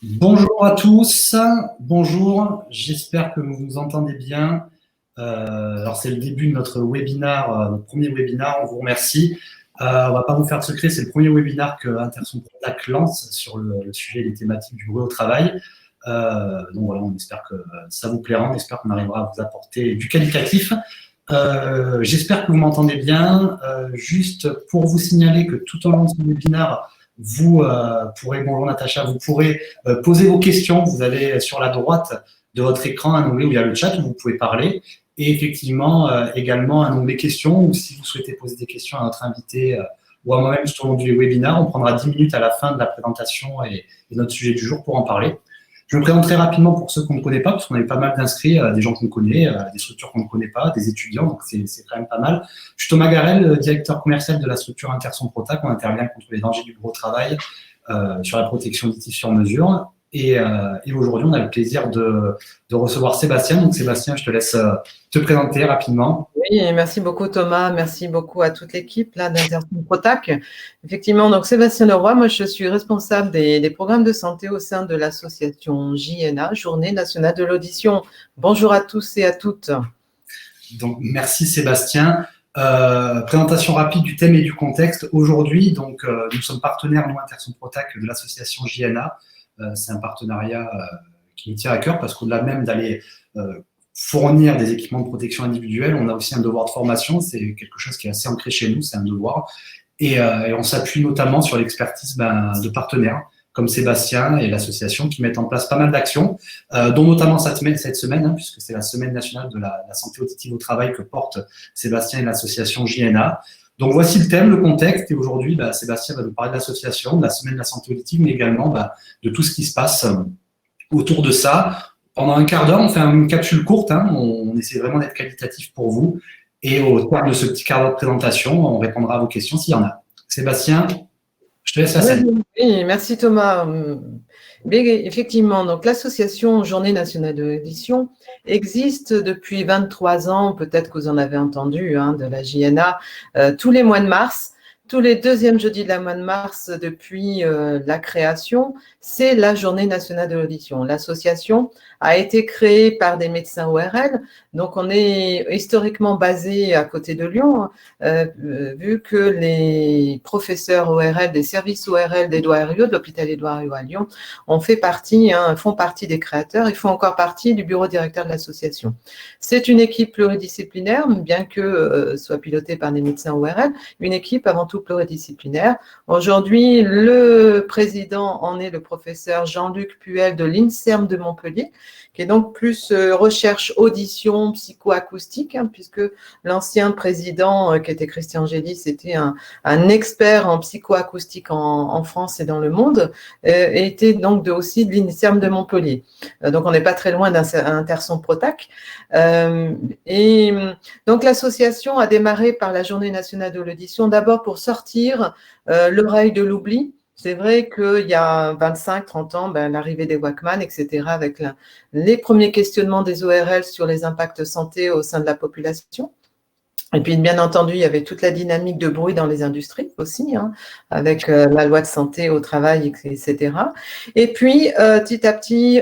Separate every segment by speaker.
Speaker 1: Bonjour à tous, bonjour, j'espère que vous nous entendez bien. Alors c'est le début de notre webinaire, notre premier webinaire, on vous remercie. On va pas vous faire de secret, c'est le premier webinaire que Interson Contact lance sur le sujet des thématiques du bruit au travail. Donc voilà, on espère que ça vous plaira, on espère qu'on arrivera à vous apporter du qualitatif. J'espère que vous m'entendez bien. Juste pour vous signaler que tout au long de ce webinaire, vous pourrez, bonjour Natacha, vous pourrez poser vos questions. Vous avez sur la droite de votre écran un onglet où il y a le chat où vous pouvez parler. Et effectivement, également un onglet questions où si vous souhaitez poser des questions à notre invité ou à moi-même tout au long du webinaire, on prendra 10 minutes à la fin de la présentation et notre sujet du jour pour en parler. Je me présente très rapidement pour ceux qu'on ne connaît pas, parce qu'on avait pas mal d'inscrits, des gens qu'on connaît, des structures qu'on ne connaît pas, des étudiants, donc c'est quand même pas mal. Je suis Thomas Garel, directeur commercial de la structure Interson Protag. On intervient contre les dangers du gros travail sur la protection auditive sur mesure. Et aujourd'hui, on a le plaisir de recevoir Sébastien. Donc Sébastien, je te laisse te présenter rapidement.
Speaker 2: Oui, merci beaucoup Thomas, merci beaucoup à toute l'équipe là d'Interson Protag. Effectivement, donc Sébastien Leroy, moi je suis responsable des programmes de santé au sein de l'association JNA, Journée nationale de l'audition. Bonjour à tous et à toutes.
Speaker 1: Donc merci Sébastien. Présentation rapide du thème et du contexte. Aujourd'hui, donc nous sommes partenaires, nous, Interson Protag, de l'association JNA. C'est un partenariat qui me tient à cœur parce qu'au-delà même d'aller fournir des équipements de protection individuelle, on a aussi un devoir de formation. C'est quelque chose qui est assez ancré chez nous, c'est un devoir. Et on s'appuie notamment sur l'expertise de partenaires comme Sébastien et l'association qui mettent en place pas mal d'actions, dont notamment cette semaine, puisque c'est la semaine nationale de la santé auditive au travail que portent Sébastien et l'association JNA. Donc voici le thème, le contexte, et aujourd'hui, Sébastien va nous parler de l'association, de la semaine de la santé auditive, mais également de tout ce qui se passe autour de ça. Pendant un quart d'heure, on fait une capsule courte, on essaie vraiment d'être qualitatif pour vous, et au terme de ce petit quart d'heure de présentation, on répondra à vos questions s'il y en a. Sébastien, je te laisse la scène.
Speaker 2: Oui, merci Thomas. Mais effectivement, donc l'association Journée nationale de l'audition existe depuis 23 ans, peut-être que vous en avez entendu, de la JNA, tous les mois de mars. Tous les deuxièmes jeudis de la mois de mars depuis la création, c'est la Journée nationale de l'audition. L'association a été créée par des médecins ORL, donc on est historiquement basé à côté de Lyon, vu que les professeurs ORL, des services ORL d'Édouard Herriot, de l'hôpital Édouard Herriot à Lyon, font partie des créateurs et font encore partie du bureau directeur de l'association. C'est une équipe pluridisciplinaire, bien que soit pilotée par des médecins ORL, une équipe avant tout pluridisciplinaire. Aujourd'hui, le président en est le professeur Jean-Luc Puel de l'INSERM de Montpellier, qui est donc plus recherche audition psychoacoustique, puisque l'ancien président, qui était Christian Gélis, était un expert en psychoacoustique en France et dans le monde, et était donc aussi de l'INSERM de Montpellier. Donc on n'est pas très loin d'Interson Protag. Et donc l'association a démarré par la Journée nationale de l'audition, d'abord pour sortir l'oreille de l'oubli. C'est vrai qu'il y a 25-30 ans, l'arrivée des Walkman, etc., avec les premiers questionnements des ORL sur les impacts santé au sein de la population. Et puis, bien entendu, il y avait toute la dynamique de bruit dans les industries aussi, avec la loi de santé au travail, etc. Et puis, petit à petit,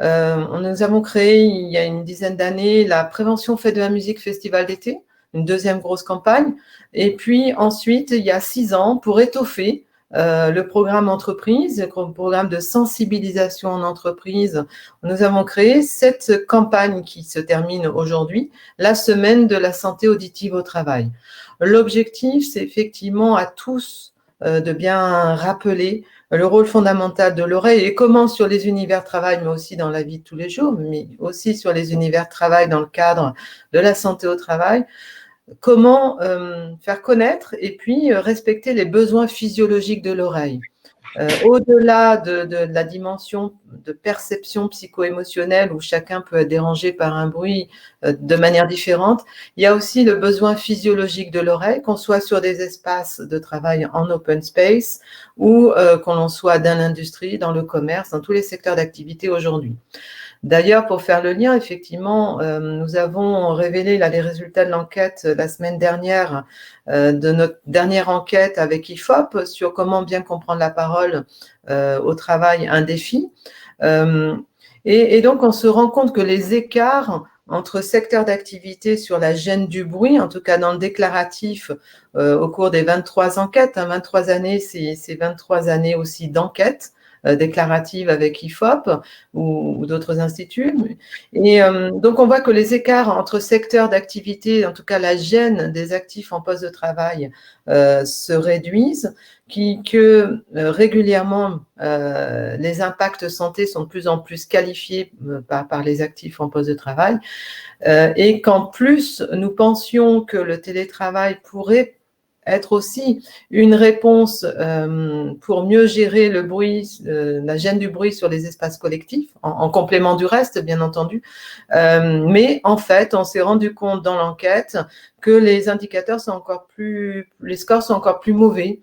Speaker 2: nous avons créé, il y a une dizaine d'années, la Prévention Fête de la musique Festival d'été, une deuxième grosse campagne. Et puis ensuite, il y a 6 ans, pour étoffer le programme entreprise, le programme de sensibilisation en entreprise, nous avons créé cette campagne qui se termine aujourd'hui, la semaine de la santé auditive au travail. L'objectif, c'est effectivement à tous de bien rappeler le rôle fondamental de l'oreille et comment sur les univers travail, mais aussi dans la vie de tous les jours, mais aussi sur les univers travail dans le cadre de la santé au travail, comment faire connaître et puis respecter les besoins physiologiques de l'oreille. Au-delà de la dimension de perception psycho-émotionnelle où chacun peut être dérangé par un bruit de manière différente, il y a aussi le besoin physiologique de l'oreille, qu'on soit sur des espaces de travail en open space ou qu'on soit dans l'industrie, dans le commerce, dans tous les secteurs d'activité aujourd'hui. D'ailleurs, pour faire le lien, effectivement, nous avons révélé là, les résultats de l'enquête la semaine dernière, de notre dernière enquête avec IFOP sur comment bien comprendre la parole au travail, un défi. Et donc, on se rend compte que les écarts entre secteurs d'activité sur la gêne du bruit, en tout cas dans le déclaratif, au cours des 23 enquêtes, 23 années, c'est 23 années aussi d'enquête déclarative avec IFOP ou d'autres instituts. Et donc, on voit que les écarts entre secteurs d'activité, en tout cas la gêne des actifs en poste de travail, se réduisent, que régulièrement, les impacts santé sont de plus en plus qualifiés par les actifs en poste de travail, et qu'en plus, nous pensions que le télétravail pourrait être aussi une réponse pour mieux gérer le bruit, la gêne du bruit sur les espaces collectifs, en complément du reste, bien entendu. Mais en fait, on s'est rendu compte dans l'enquête que les indicateurs sont encore plus, les scores sont encore plus mauvais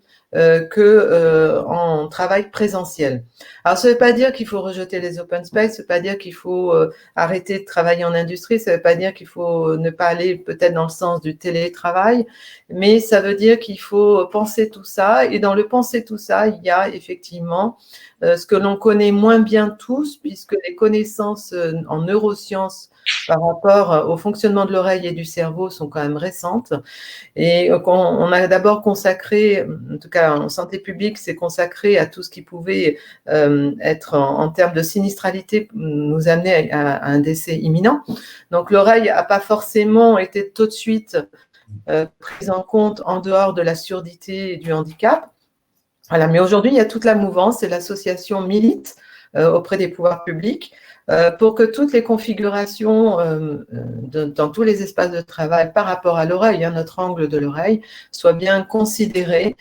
Speaker 2: qu'en travail présentiel. Alors, ça ne veut pas dire qu'il faut rejeter les open space, ça ne veut pas dire qu'il faut arrêter de travailler en industrie, ça ne veut pas dire qu'il faut ne pas aller peut-être dans le sens du télétravail, mais ça veut dire qu'il faut penser tout ça. Et dans le penser tout ça, il y a effectivement ce que l'on connaît moins bien tous, puisque les connaissances en neurosciences par rapport au fonctionnement de l'oreille et du cerveau sont quand même récentes. Et on a d'abord consacré, en tout cas en santé publique, c'est consacré à tout ce qui pouvait être en termes de sinistralité, nous amener à un décès imminent. Donc l'oreille n'a pas forcément été tout de suite prise en compte en dehors de la surdité et du handicap. Voilà, mais aujourd'hui, il y a toute la mouvance et l'association milite auprès des pouvoirs publics pour que toutes les configurations dans tous les espaces de travail par rapport à l'oreille, notre angle de l'oreille, soient bien considérées,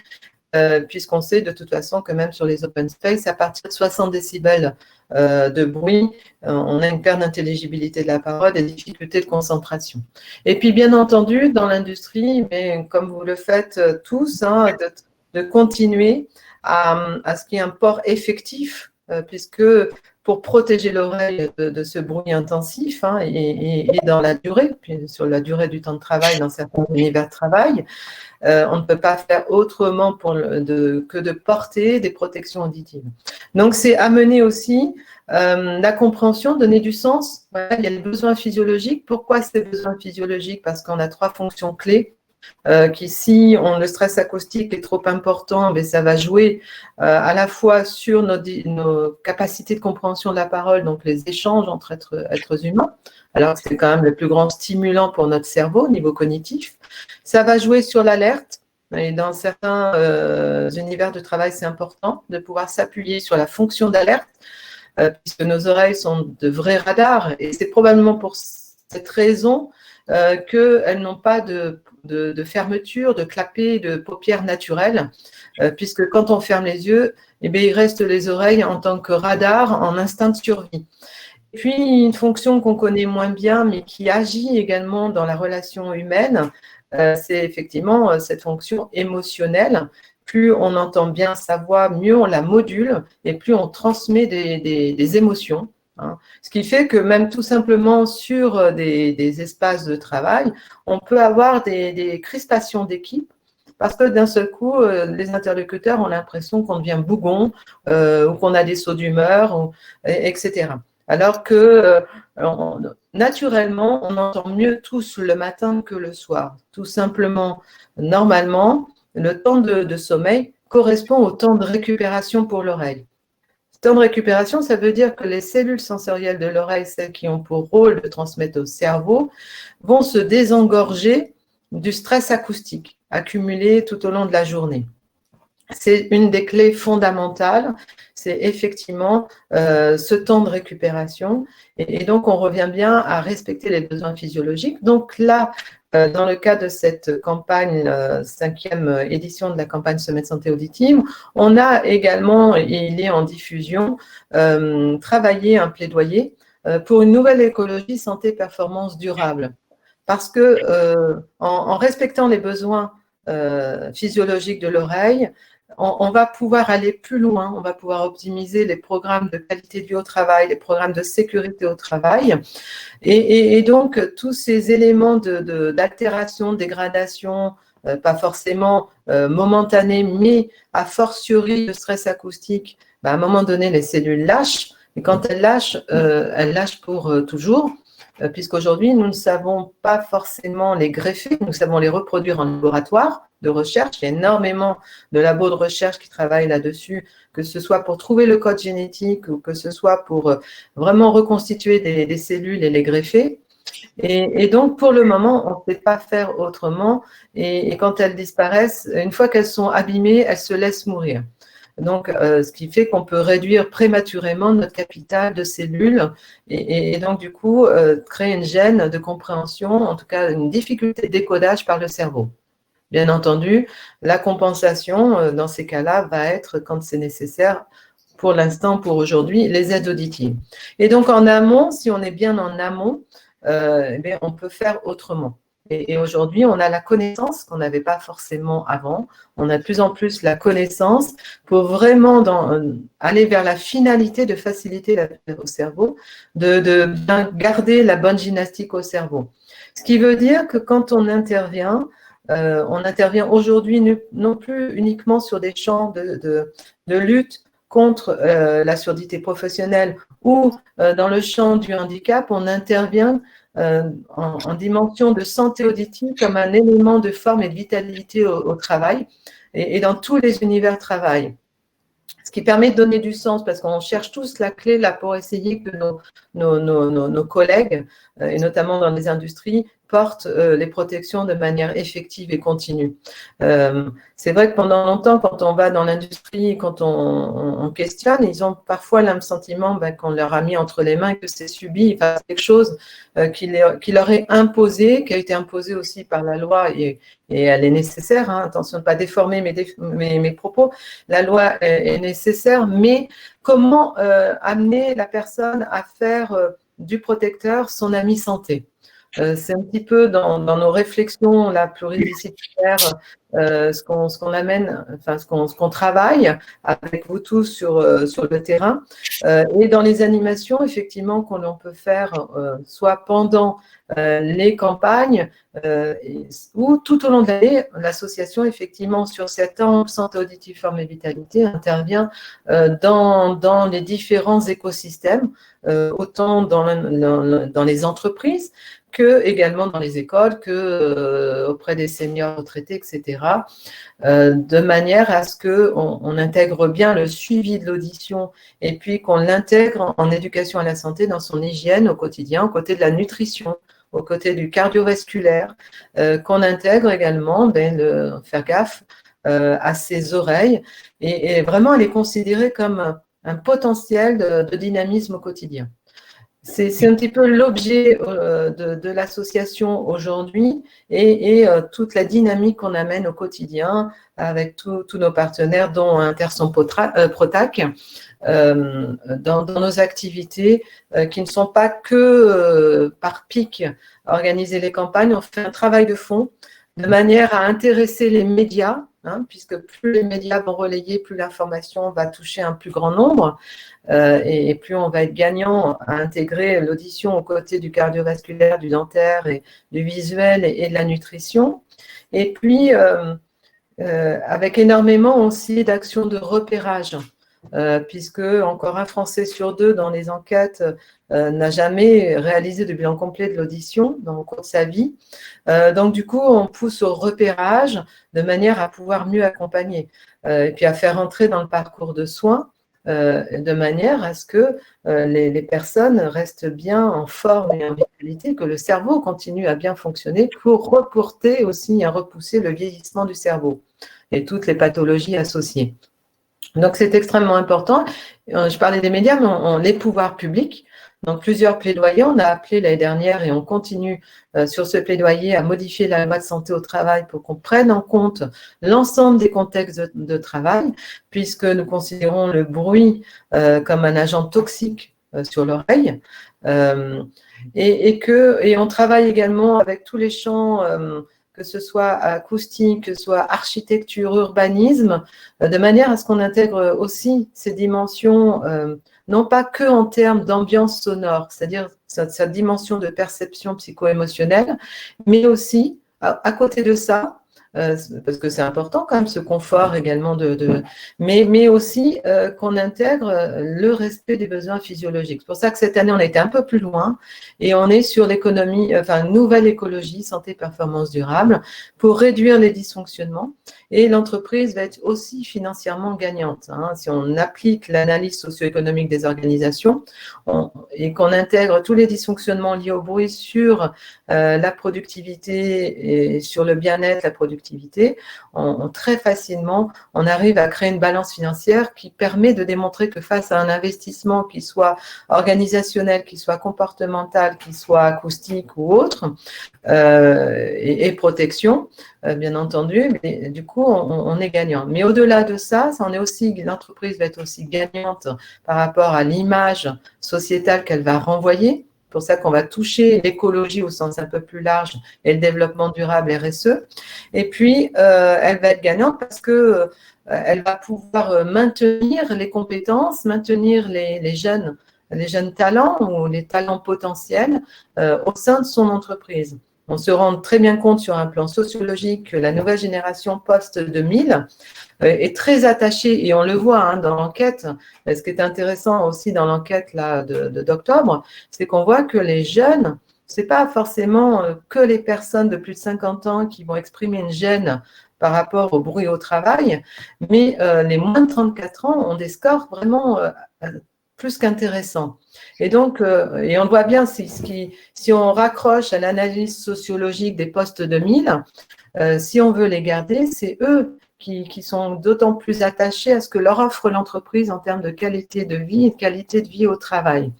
Speaker 2: puisqu'on sait de toute façon que même sur les open space, à partir de 60 décibels de bruit, on a une perte d'intelligibilité de la parole, des difficultés de concentration. Et puis, bien entendu, dans l'industrie, mais comme vous le faites tous, de continuer à ce qu'il y ait un port effectif, puisque pour protéger l'oreille de ce bruit intensif et dans la durée, puis sur la durée du temps de travail dans certains univers de travail, on ne peut pas faire autrement que de porter des protections auditives. Donc, c'est amener aussi la compréhension, donner du sens. Voilà, il y a les besoins physiologiques. Pourquoi ces besoins physiologiques? Parce qu'on a 3 fonctions clés. Qui, si le stress acoustique est trop important, mais ça va jouer à la fois sur nos capacités de compréhension de la parole, donc les échanges entre êtres humains, alors que c'est quand même le plus grand stimulant pour notre cerveau au niveau cognitif. Ça va jouer sur l'alerte, et dans certains univers de travail, c'est important de pouvoir s'appuyer sur la fonction d'alerte, puisque nos oreilles sont de vrais radars, et c'est probablement pour cette raison qu'elles n'ont pas de fermeture, de clapet, de paupières naturelles, puisque quand on ferme les yeux, eh bien, il reste les oreilles en tant que radar en instinct de survie. Et puis, une fonction qu'on connaît moins bien, mais qui agit également dans la relation humaine, c'est effectivement cette fonction émotionnelle. Plus on entend bien sa voix, mieux on la module et plus on transmet des émotions. Ce qui fait que même tout simplement sur des espaces de travail, on peut avoir des crispations d'équipe parce que d'un seul coup, les interlocuteurs ont l'impression qu'on devient bougon ou qu'on a des sauts d'humeur, etc. Alors que naturellement, on entend mieux tous le matin que le soir. Tout simplement, normalement, le temps de sommeil correspond au temps de récupération pour l'oreille. Temps de récupération, ça veut dire que les cellules sensorielles de l'oreille, celles qui ont pour rôle de transmettre au cerveau, vont se désengorger du stress acoustique accumulé tout au long de la journée. C'est une des clés fondamentales, c'est effectivement ce temps de récupération. Et donc, on revient bien à respecter les besoins physiologiques. Donc là, dans le cadre de cette campagne, 5e édition de la campagne Sommet de santé auditive, on a également, et il est en diffusion, travaillé un plaidoyer pour une nouvelle écologie santé performance durable. Parce que en respectant les besoins physiologiques de l'oreille, on va pouvoir aller plus loin, on va pouvoir optimiser les programmes de qualité de vie au travail, les programmes de sécurité au travail. Et donc, tous ces éléments d'altération, de dégradation, pas forcément momentanés, mais a fortiori le stress acoustique, à un moment donné, les cellules lâchent. Et quand elles lâchent pour toujours, puisqu'aujourd'hui, nous ne savons pas forcément les greffer, nous savons les reproduire en laboratoire de recherche. Il y a énormément de labos de recherche qui travaillent là-dessus, que ce soit pour trouver le code génétique ou que ce soit pour vraiment reconstituer des cellules et les greffer. Et donc, pour le moment, on ne sait pas faire autrement. Et quand elles disparaissent, une fois qu'elles sont abîmées, elles se laissent mourir. Donc, ce qui fait qu'on peut réduire prématurément notre capital de cellules et donc, du coup, créer une gêne de compréhension, en tout cas une difficulté de décodage par le cerveau. Bien entendu, la compensation, dans ces cas-là, va être, quand c'est nécessaire, pour l'instant, pour aujourd'hui, les aides auditives. Et donc, en amont, si on est bien en amont, on peut faire autrement. Et aujourd'hui, on a la connaissance qu'on n'avait pas forcément avant. On a de plus en plus la connaissance pour vraiment aller vers la finalité de faciliter la vie au cerveau, de bien garder la bonne gymnastique au cerveau. Ce qui veut dire que quand on intervient aujourd'hui non plus uniquement sur des champs de lutte contre la surdité professionnelle ou dans le champ du handicap, on intervient en dimension de santé auditive comme un élément de forme et de vitalité au travail et dans tous les univers travail. Ce qui permet de donner du sens, parce qu'on cherche tous la clé là pour essayer que nos collègues, et notamment dans les industries, portent les protections de manière effective et continue. C'est vrai que pendant longtemps, quand on va dans l'industrie, quand on questionne, ils ont parfois le sentiment qu'on leur a mis entre les mains, que c'est subi, enfin, c'est quelque chose qui leur est imposé, qui a été imposé aussi par la loi et elle est nécessaire, hein, attention de ne pas déformer mes propos, la loi est nécessaire, mais comment amener la personne à faire du protecteur son ami santé? C'est un petit peu dans nos réflexions là, pluridisciplinaires, ce qu'on amène, enfin ce qu'on travaille avec vous tous sur le terrain. Et dans les animations, effectivement, qu'on peut faire soit pendant les campagnes ou tout au long de l'année, l'association, effectivement, sur cet angle santé auditive, forme et vitalité, intervient dans les différents écosystèmes, autant dans les entreprises, que également dans les écoles, que auprès des seniors retraités, etc., de manière à ce qu'on intègre bien le suivi de l'audition et puis qu'on l'intègre en éducation à la santé dans son hygiène au quotidien, aux côtés de la nutrition, aux côtés du cardiovasculaire, qu'on intègre également faire gaffe à ses oreilles et vraiment à les considérer comme un potentiel de dynamisme au quotidien. C'est un petit peu l'objet de l'association aujourd'hui et toute la dynamique qu'on amène au quotidien avec tous nos partenaires, dont Interson Protac, dans nos activités qui ne sont pas que par pic organiser les campagnes. On fait un travail de fond de manière à intéresser les médias, hein, puisque plus les médias vont relayer, plus l'information va toucher un plus grand nombre et plus on va être gagnant à intégrer l'audition aux côtés du cardiovasculaire, du dentaire et du visuel et de la nutrition. Et puis, avec énormément aussi d'actions de repérage, puisque encore un Français sur deux dans les enquêtes n'a jamais réalisé de bilan complet de l'audition au cours de sa vie. Donc, du coup, on pousse au repérage de manière à pouvoir mieux accompagner et puis à faire entrer dans le parcours de soins de manière à ce que les personnes restent bien en forme et en vitalité, que le cerveau continue à bien fonctionner pour repousser le vieillissement du cerveau et toutes les pathologies associées. Donc, c'est extrêmement important. Je parlais des médias, mais les pouvoirs publics. Donc, plusieurs plaidoyers. On a appelé l'année dernière et on continue sur ce plaidoyer à modifier la loi de santé au travail pour qu'on prenne en compte l'ensemble des contextes de travail, puisque nous considérons le bruit comme un agent toxique sur l'oreille. Et on travaille également avec tous les champs que ce soit acoustique, que ce soit architecture, urbanisme, de manière à ce qu'on intègre aussi ces dimensions, non pas que en termes d'ambiance sonore, c'est-à-dire sa dimension de perception psycho-émotionnelle, mais aussi, à côté de ça, parce que c'est important quand même ce confort également mais aussi qu'on intègre le respect des besoins physiologiques. C'est pour ça que cette année on a été un peu plus loin et on est sur l'économie, enfin nouvelle écologie, santé, performance durable, pour réduire les dysfonctionnements, et l'entreprise va être aussi financièrement gagnante. Si on applique l'analyse socio-économique des organisations et qu'on intègre tous les dysfonctionnements liés au bruit sur la productivité et sur le bien-être, la productivité, très facilement, on arrive à créer une balance financière qui permet de démontrer que face à un investissement qui soit organisationnel, qui soit comportemental, qui soit acoustique ou autre, et protection, bien entendu, mais du coup, on est gagnant. Mais au-delà de ça, l'entreprise va être aussi gagnante par rapport à l'image sociétale qu'elle va renvoyer. C'est pour ça qu'on va toucher l'écologie au sens un peu plus large et le développement durable RSE. Et puis, elle va être gagnante parce que elle va pouvoir maintenir les compétences, maintenir les jeunes talents ou les talents potentiels au sein de son entreprise. On se rend très bien compte sur un plan sociologique que la nouvelle génération post-2000 est très attachée, et on le voit dans l'enquête. Ce qui est intéressant aussi dans l'enquête d'octobre, c'est qu'on voit que les jeunes, ce n'est pas forcément que les personnes de plus de 50 ans qui vont exprimer une gêne par rapport au bruit au travail, mais les moins de 34 ans ont des scores vraiment plus qu'intéressants. Et donc, et on le voit bien, si on raccroche à l'analyse sociologique des post-2000, si on veut les garder, c'est eux qui sont d'autant plus attachés à ce que leur offre l'entreprise en termes de qualité de vie et de qualité de vie au travail.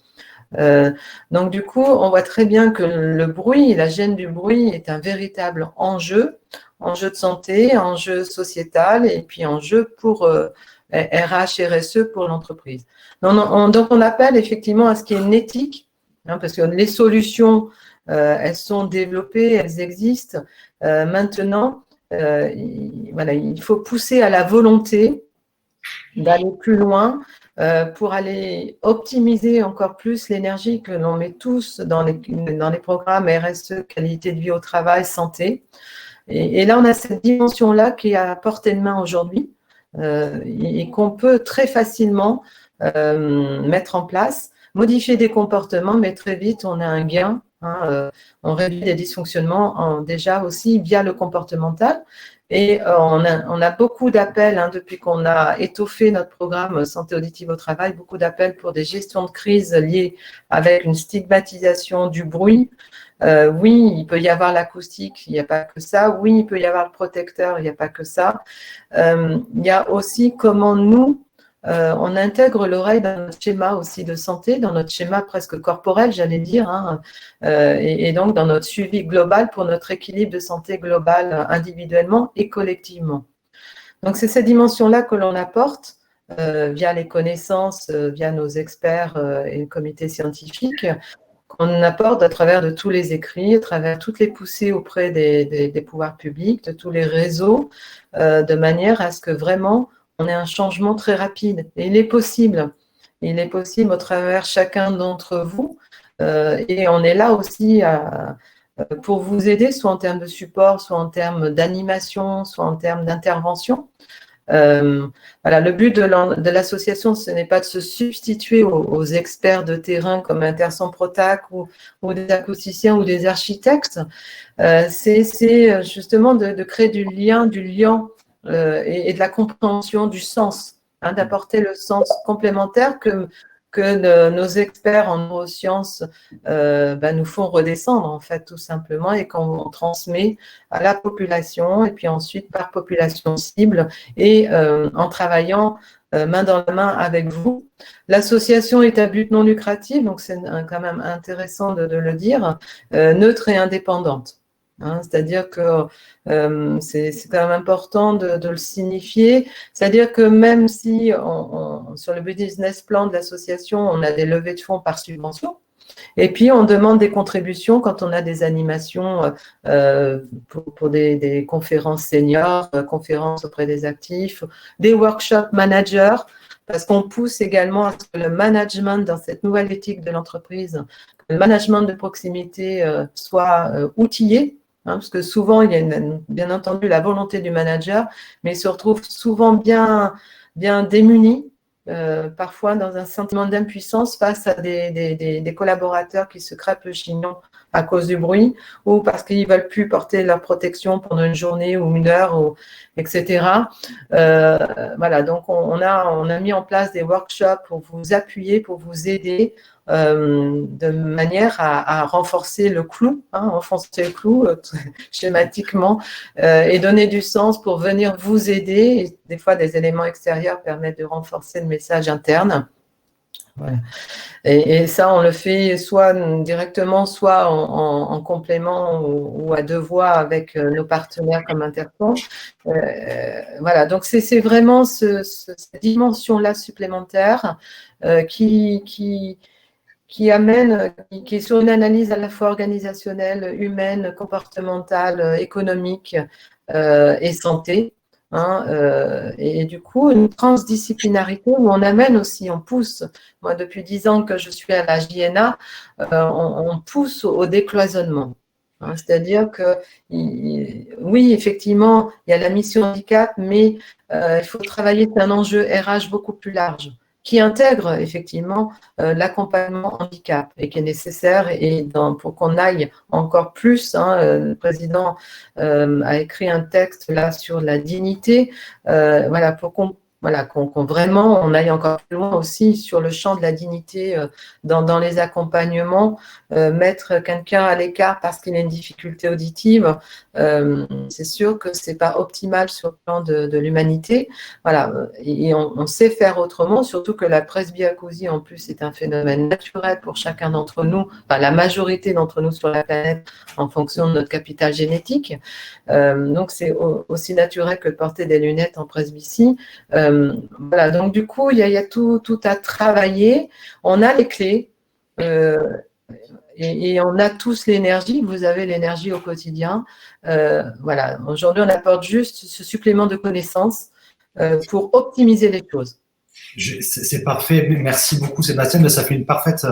Speaker 2: Donc, du coup, on voit très bien que le bruit, la gêne du bruit est un véritable enjeu de santé, enjeu sociétal et puis enjeu pour RH, RSE pour l'entreprise. Donc, on appelle effectivement à ce qu'il y ait une éthique, parce que les solutions, elles sont développées, elles existent. Maintenant, il faut pousser à la volonté d'aller plus loin pour aller optimiser encore plus l'énergie que l'on met tous dans les programmes RSE, qualité de vie au travail, santé. Et là, on a cette dimension-là qui est à portée de main aujourd'hui et qu'on peut très facilement mettre en place, modifier des comportements, mais très vite, on a un gain. On réduit les dysfonctionnements déjà aussi via le comportemental. Et on a beaucoup d'appels depuis qu'on a étoffé notre programme santé auditive au travail, beaucoup d'appels pour des gestions de crise liées avec une stigmatisation du bruit. Oui, il peut y avoir l'acoustique, il n'y a pas que ça. Oui, il peut y avoir le protecteur, il n'y a pas que ça. Il y a aussi comment nous, on intègre l'oreille dans notre schéma aussi de santé, dans notre schéma presque corporel, j'allais dire, et donc dans notre suivi global pour notre équilibre de santé global individuellement et collectivement. Donc, c'est cette dimension-là que l'on apporte via les connaissances, via nos experts et le comité scientifique, qu'on apporte à travers de tous les écrits, à travers toutes les poussées auprès des pouvoirs publics, de tous les réseaux, de manière à ce que vraiment on ait un changement très rapide. Et il est possible. Il est possible au travers chacun d'entre vous. Et on est là aussi pour vous aider, soit en termes de support, soit en termes d'animation, soit en termes d'intervention. Le but de l'association, ce n'est pas de se substituer aux experts de terrain comme Interson Protac ou des acousticiens ou des architectes. C'est justement de créer du lien et de la compréhension du sens, d'apporter le sens complémentaire que nos experts en neurosciences nous font redescendre, en fait, tout simplement, et qu'on transmet à la population, et puis ensuite par population cible, et en travaillant main dans la main avec vous. L'association est à but non lucratif, donc c'est quand même intéressant de le dire, neutre et indépendante. C'est-à-dire que c'est quand même important de le signifier. C'est-à-dire que même si sur le business plan de l'association, on a des levées de fonds par subvention, Et puis, on demande des contributions quand on a des animations pour des conférences seniors, conférences auprès des actifs, des workshops managers, parce qu'on pousse également à ce que le management dans cette nouvelle éthique de l'entreprise, le management de proximité soit outillé. Parce que souvent, il y a bien entendu la volonté du manager, mais il se retrouve souvent bien démuni, parfois dans un sentiment d'impuissance face à des collaborateurs qui se crêpent le chignon à cause du bruit ou parce qu'ils ne veulent plus porter leur protection pendant une journée ou une heure, etc. Voilà, donc on a mis en place des workshops pour vous appuyer, pour vous aider de manière à renforcer le clou, enfoncer le clou schématiquement et donner du sens pour venir vous aider. Et des fois, des éléments extérieurs permettent de renforcer le message interne. Voilà. Et ça, on le fait soit directement, soit en complément ou à deux voix avec nos partenaires comme Interplan. Voilà, donc c'est vraiment cette dimension-là supplémentaire qui est sur une analyse à la fois organisationnelle, humaine, comportementale, économique et santé. Et du coup, une transdisciplinarité où on amène aussi, on pousse. Moi, depuis 10 ans que je suis à la JNA, on pousse au décloisonnement. C'est-à-dire que, oui, effectivement, il y a la mission handicap, mais il faut travailler, c'est un enjeu RH beaucoup plus large, qui intègre effectivement l'accompagnement handicap et qui est nécessaire pour qu'on aille encore plus. Le président a écrit un texte là sur la dignité, voilà, pour qu'on vraiment on aille encore plus loin aussi sur le champ de la dignité dans les accompagnements, mettre quelqu'un à l'écart parce qu'il a une difficulté auditive, c'est sûr que c'est pas optimal sur le plan de l'humanité. Voilà, et on sait faire autrement, surtout que la presbyacousie en plus est un phénomène naturel pour chacun d'entre nous, enfin la majorité d'entre nous sur la planète en fonction de notre capital génétique. Donc c'est aussi naturel que de porter des lunettes en presbytie. Voilà, donc du coup, il y a tout à travailler. On a les clés et on a tous l'énergie. Vous avez l'énergie au quotidien. Voilà, aujourd'hui, on apporte juste ce supplément de connaissances pour optimiser les choses.
Speaker 1: C'est parfait. Merci beaucoup, Sébastien. Ça fait une parfaite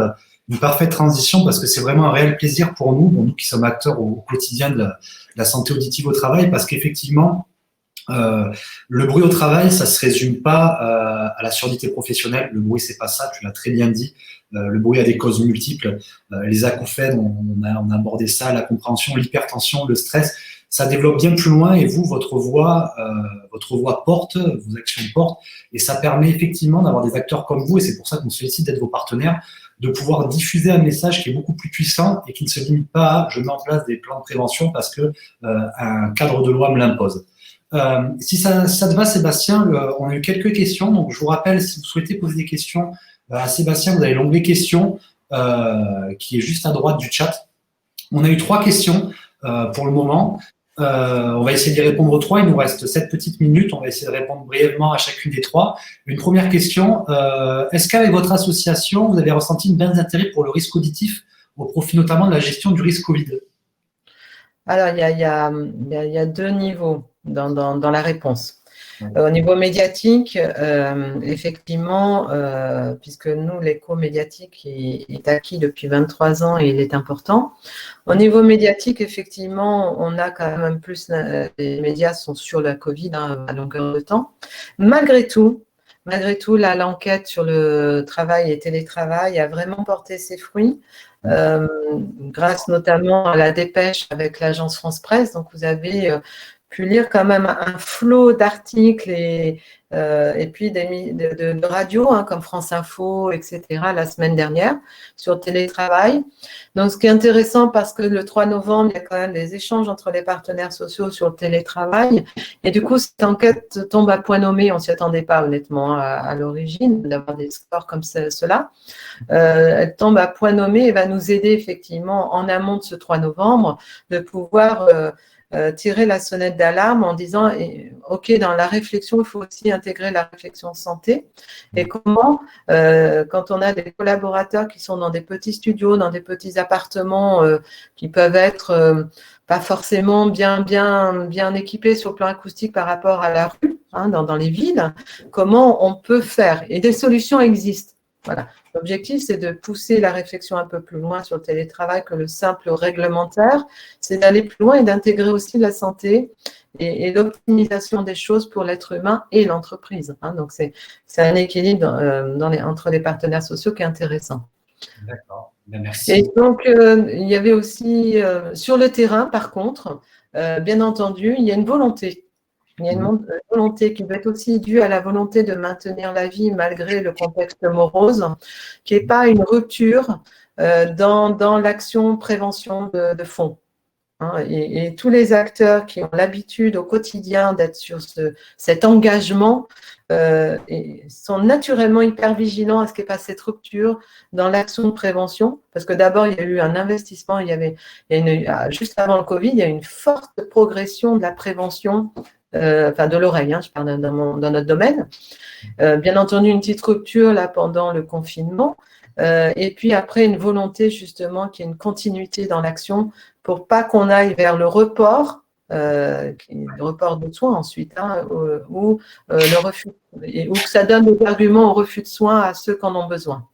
Speaker 1: transition parce que c'est vraiment un réel plaisir pour nous qui sommes acteurs au quotidien de la santé auditive au travail, parce qu'effectivement, le bruit au travail, ça se résume pas à la surdité professionnelle. Le bruit, c'est pas ça, tu l'as très bien dit. Le bruit a des causes multiples. Les acouphènes, on a abordé ça, la compréhension, l'hypertension, le stress. Ça développe bien plus loin et vous, votre voix porte, vos actions portent, et ça permet effectivement d'avoir des acteurs comme vous, et c'est pour ça qu'on se félicite d'être vos partenaires, de pouvoir diffuser un message qui est beaucoup plus puissant et qui ne se limite pas à « je mets en place des plans de prévention parce que un cadre de loi me l'impose ». Si ça te va, Sébastien, on a eu quelques questions. Donc, je vous rappelle, si vous souhaitez poser des questions à Sébastien, vous avez l'onglet questions qui est juste à droite du chat. On a eu 3 questions pour le moment. On va essayer d'y répondre aux 3. Il nous reste 7 petites minutes. On va essayer de répondre brièvement à chacune des 3. Une première question. Est-ce qu'avec votre association, vous avez ressenti une baisse d'intérêt pour le risque auditif au profit notamment de la gestion du risque Covid?
Speaker 2: Alors, il y a 2 niveaux dans la réponse. Au niveau médiatique, effectivement, puisque nous, l'écho médiatique est acquis depuis 23 ans et il est important. Au niveau médiatique, effectivement, on a quand même plus, les médias sont sur la Covid à longueur de temps. Malgré tout, l'enquête sur le travail et télétravail a vraiment porté ses fruits. Grâce notamment à la dépêche avec l'agence France Presse. Donc, vous avez pu lire quand même un flot d'articles et puis de radio comme France Info, etc. la semaine dernière sur le télétravail. Donc, ce qui est intéressant parce que le 3 novembre, il y a quand même des échanges entre les partenaires sociaux sur le télétravail. Et du coup, cette enquête tombe à point nommé. On ne s'y attendait pas honnêtement à l'origine d'avoir des scores comme cela. Elle tombe à point nommé et va nous aider effectivement en amont de ce 3 novembre de pouvoir tirer la sonnette d'alarme en disant OK, dans la réflexion, il faut aussi intégrer la réflexion santé. Et comment, quand on a des collaborateurs qui sont dans des petits studios, dans des petits appartements qui peuvent être pas forcément bien équipés sur le plan acoustique par rapport à la rue, dans les villes, comment on peut faire? Et des solutions existent. Voilà. L'objectif, c'est de pousser la réflexion un peu plus loin sur le télétravail que le simple réglementaire. C'est d'aller plus loin et d'intégrer aussi la santé et l'optimisation des choses pour l'être humain et l'entreprise. Donc, c'est un équilibre entre les partenaires sociaux qui est intéressant.
Speaker 1: D'accord, merci.
Speaker 2: Et donc, il y avait aussi, sur le terrain, par contre, bien entendu, il y a une volonté. Il y a une volonté qui va être aussi due à la volonté de maintenir la vie malgré le contexte morose, qui n'est pas une rupture dans l'action prévention de fond. Et tous les acteurs qui ont l'habitude au quotidien d'être sur cet engagement sont naturellement hyper vigilants à ce qu'il n'y ait pas cette rupture dans l'action de prévention, parce que d'abord, il y a eu un investissement, juste avant le Covid, il y a eu une forte progression de la prévention, de l'oreille, je parle dans notre domaine. Bien entendu, une petite rupture là pendant le confinement, et puis après, une volonté justement qu'il y ait une continuité dans l'action pour pas qu'on aille vers le report de soins ensuite, ou le refus, ou que ça donne des arguments au refus de soins à ceux qui en ont besoin.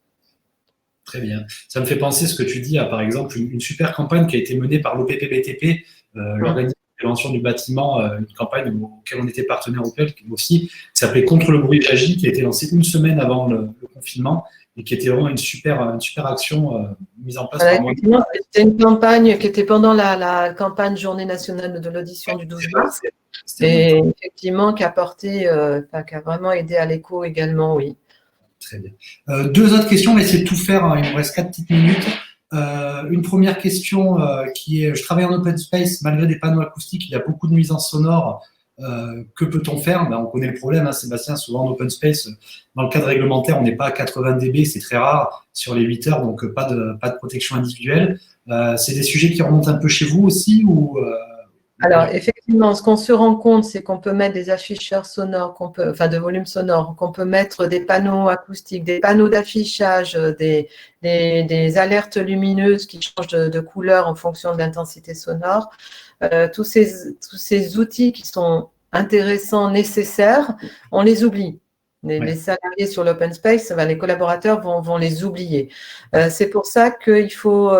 Speaker 1: Très bien. Ça me fait penser ce que tu dis à, par exemple, une super campagne qui a été menée par l'OPPBTP, l'organisation de prévention du bâtiment, une campagne auquel on était partenaire aussi, qui s'appelait Contre le bruit j'agis, qui a été lancée une semaine avant le confinement et qui était vraiment une super action mise en place par moi.
Speaker 2: C'était une campagne qui était pendant la campagne Journée nationale de l'audition du 12 mars et effectivement qui a vraiment aidé à l'écho également, oui.
Speaker 1: Très bien. Deux autres questions, on va essayer de tout faire, il nous reste 4 petites minutes. Une première question qui est, je travaille en open space, malgré des panneaux acoustiques, il y a beaucoup de nuisances sonores. Que peut-on faire? On connaît le problème, Sébastien, souvent en open space, dans le cadre réglementaire, on n'est pas à 80 dB, c'est très rare sur les 8 heures, donc pas de protection individuelle. C'est des sujets qui remontent un peu chez vous aussi ou
Speaker 2: Alors, effectivement, ce qu'on se rend compte, c'est qu'on peut mettre des afficheurs sonores, de volume sonore, qu'on peut mettre des panneaux acoustiques, des panneaux d'affichage, des alertes lumineuses qui changent de couleur en fonction de l'intensité sonore. Tous ces outils qui sont intéressants, nécessaires, on les oublie. Les salariés sur l'open space, les collaborateurs vont les oublier. C'est pour ça qu'il faut…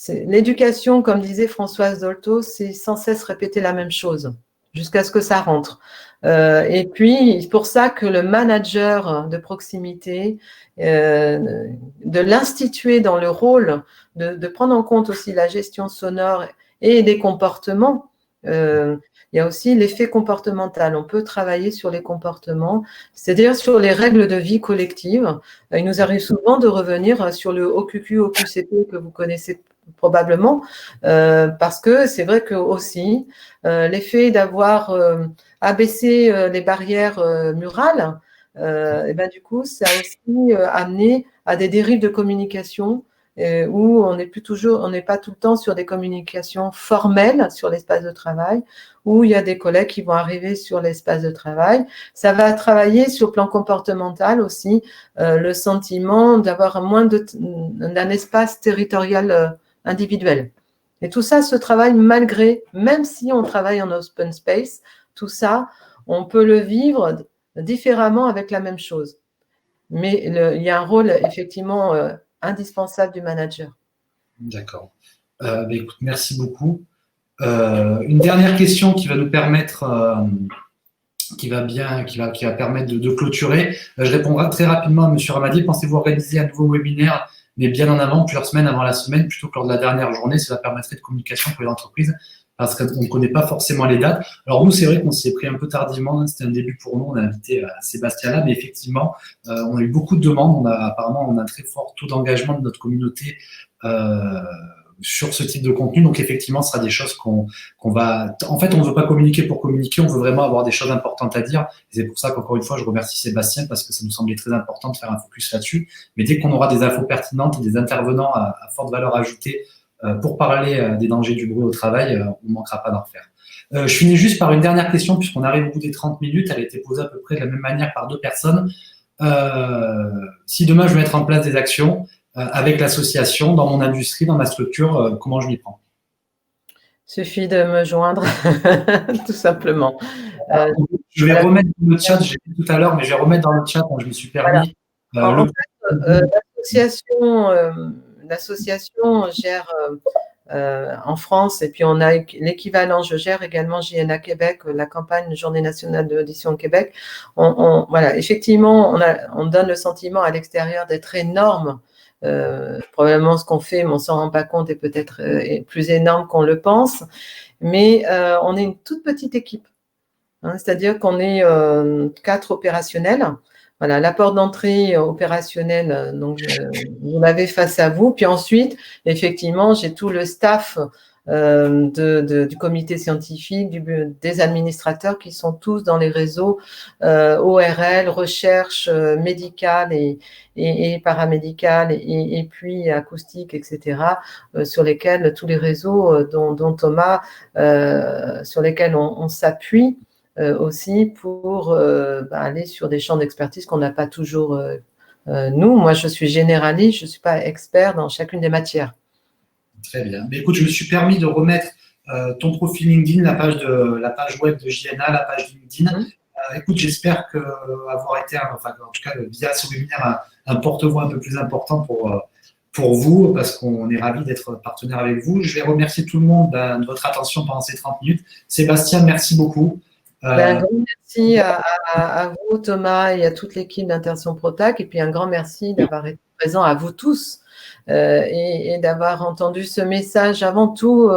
Speaker 2: l'éducation, comme disait Françoise Dolto, c'est sans cesse répéter la même chose jusqu'à ce que ça rentre. Et puis, c'est pour ça que le manager de proximité, de l'instituer dans le rôle, de prendre en compte aussi la gestion sonore et des comportements. Il y a aussi l'effet comportemental. On peut travailler sur les comportements, c'est-à-dire sur les règles de vie collective. Il nous arrive souvent de revenir sur le OQQ, OQCP que vous connaissez probablement, parce que c'est vrai que aussi l'effet d'avoir abaissé les barrières murales, du coup, ça a aussi amené à des dérives de communication où on n'est pas tout le temps sur des communications formelles sur l'espace de travail, où il y a des collègues qui vont arriver sur l'espace de travail. Ça va travailler sur le plan comportemental aussi, le sentiment d'avoir moins d'un espace territorial individuel. Et tout ça se travaille même si on travaille en open space, tout ça, on peut le vivre différemment avec la même chose. Mais il y a un rôle effectivement indispensable du manager.
Speaker 1: D'accord. Écoute, merci beaucoup. Une dernière question qui va nous permettre, qui va permettre de clôturer. Je répondrai très rapidement à M. Ramadier. Pensez-vous organiser un nouveau webinaire, mais bien en avant, plusieurs semaines avant la semaine, plutôt que lors de la dernière journée? Cela permettrait de communication pour les entreprises, parce qu'on ne connaît pas forcément les dates. Alors nous, c'est vrai qu'on s'y est pris un peu tardivement, c'était un début pour nous, on a invité Sébastien là, mais effectivement, on a eu beaucoup de demandes, apparemment on a un très fort taux d'engagement de notre communauté sur ce type de contenu, donc effectivement, ce sera des choses qu'on va… En fait, on ne veut pas communiquer pour communiquer, on veut vraiment avoir des choses importantes à dire, et c'est pour ça qu'encore une fois, je remercie Sébastien, parce que ça nous semblait très important de faire un focus là-dessus, mais dès qu'on aura des infos pertinentes et des intervenants à forte valeur ajoutée pour parler des dangers du bruit au travail, on ne manquera pas d'en refaire. Je finis juste par une dernière question, puisqu'on arrive au bout des 30 minutes. Elle a été posée à peu près de la même manière par 2 personnes. Si demain je veux mettre en place des actions avec l'association, dans mon industrie, dans ma structure, comment je m'y prends?
Speaker 2: Suffit de me joindre, tout simplement.
Speaker 1: Je vais remettre dans le chat, j'ai dit tout à l'heure, mais je vais remettre dans le chat quand je me suis permis.
Speaker 2: Voilà. En fait, l'association gère en France, et puis on a l'équivalent, je gère également JNA Québec, la campagne Journée nationale de l'audition au Québec. Voilà, effectivement, on donne le sentiment à l'extérieur d'être énorme. Probablement ce qu'on fait, mais on ne s'en rend pas compte, et peut-être plus énorme qu'on le pense. Mais on est une toute petite équipe. Hein, c'est-à-dire qu'on est 4 opérationnels. Voilà, la porte d'entrée opérationnelle, donc vous l'avez face à vous. Puis ensuite, effectivement, j'ai tout le staff du comité scientifique, des administrateurs qui sont tous dans les réseaux ORL, recherche médicale et paramédicale, et puis acoustique, etc., sur lesquels tous les réseaux dont Thomas, sur lesquels on s'appuie. Aussi pour aller sur des champs d'expertise qu'on n'a pas toujours nous. Moi, je suis généraliste, je ne suis pas expert dans chacune des matières.
Speaker 1: Très bien. Mais écoute, je me suis permis de remettre ton profil LinkedIn, la page web de JNA, la page LinkedIn. Écoute, j'espère avoir été, en tout cas, via ce webinaire, un porte-voix un peu plus important pour vous, parce qu'on est ravis d'être partenaire avec vous. Je vais remercier tout le monde de votre attention pendant ces 30 minutes. Sébastien, merci beaucoup.
Speaker 2: Un grand merci à vous, Thomas, et à toute l'équipe d'Interson Protac, et puis un grand merci d'avoir été présent à vous tous et d'avoir entendu ce message avant tout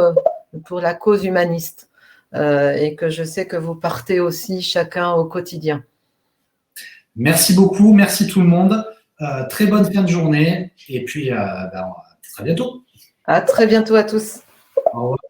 Speaker 2: pour la cause humaniste, et que je sais que vous partez aussi chacun au quotidien.
Speaker 1: Merci beaucoup, merci tout le monde. Très bonne fin de journée, et puis à très bientôt.
Speaker 2: À très bientôt à tous.
Speaker 1: Au revoir.